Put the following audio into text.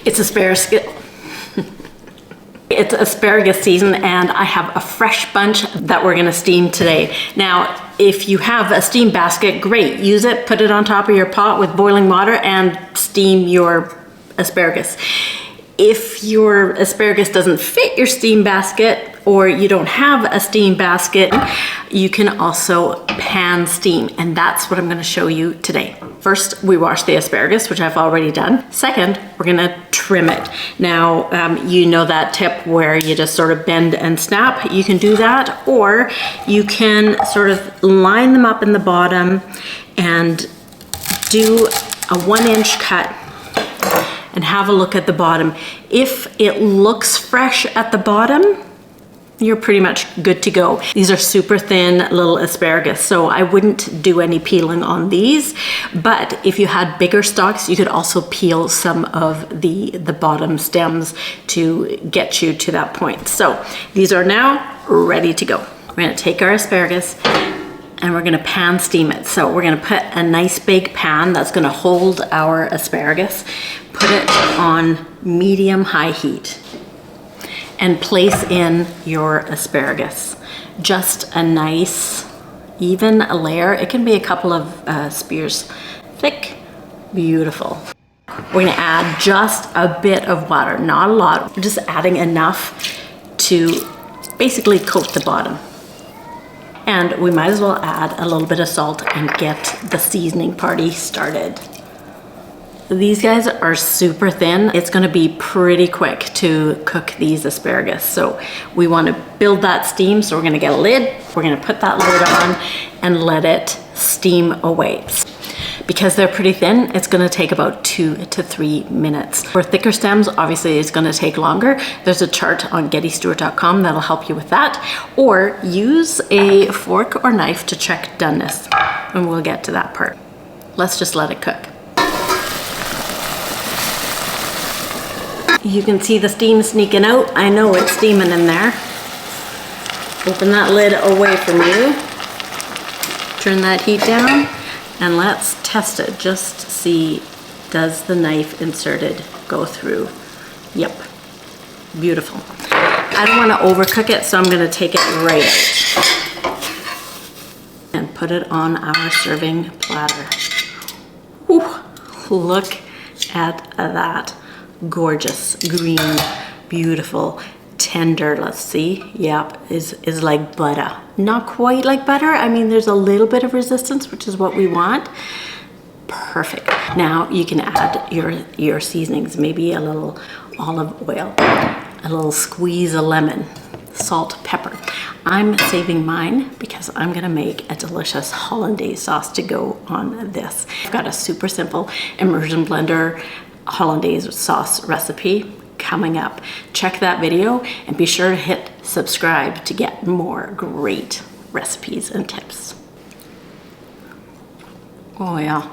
It's asparagus. It's asparagus season, and I have a fresh bunch that we're gonna steam today. Now, if you have a steam basket, great, use it, put it on top of your pot with boiling water and steam your asparagus. If your asparagus doesn't fit your steam basket, or you don't have a steam basket, you can also pan steam, and that's what I'm gonna show you today. First, we wash the asparagus, which I've already done. Second, we're gonna trim it. Now, you know that tip where you just sort of bend and snap. You can do that, or you can sort of line them up in the bottom and do a 1-inch cut and have a look at the bottom. If it looks fresh at the bottom, you're pretty much good to go. These are super thin little asparagus, so I wouldn't do any peeling on these. But if you had bigger stalks, you could also peel some of the bottom stems to get you to that point. So these are now ready to go. We're gonna take our asparagus and we're gonna pan steam it. So we're gonna put a nice big pan that's gonna hold our asparagus, put it on medium-high heat, and place in your asparagus. Just a nice, even layer. It can be a couple of spears thick, beautiful. We're gonna add just a bit of water, not a lot. We're just adding enough to basically coat the bottom. And we might as well add a little bit of salt and get the seasoning party started. These guys are super thin. It's gonna be pretty quick to cook these asparagus. So we wanna build that steam. So we're gonna get a lid. We're gonna put that lid on and let it steam away. Because they're pretty thin, it's gonna take about 2 to 3 minutes. For thicker stems, obviously it's gonna take longer. There's a chart on gettystewart.com that'll help you with that. Or use a fork or knife to check doneness. And we'll get to that part. Let's just let it cook. You can see the steam sneaking out. I know it's steaming in there. Open that lid away from you. Turn that heat down and let's test it. Just see, does the knife inserted go through? Yep, beautiful. I don't want to overcook it, so I'm going to take it right out and put it on our serving platter. Ooh, look at that. Gorgeous, green, beautiful, tender. Let's see. Yep, is like butter. Not quite like butter. I mean, there's a little bit of resistance, which is what we want. Perfect. Now you can add your seasonings, maybe a little olive oil, a little squeeze of lemon, salt, pepper. I'm saving mine because I'm gonna make a delicious hollandaise sauce to go on this. I've got a super simple immersion blender hollandaise sauce recipe coming up. Check that video and be sure to hit subscribe to get more great recipes and tips. Oh yeah.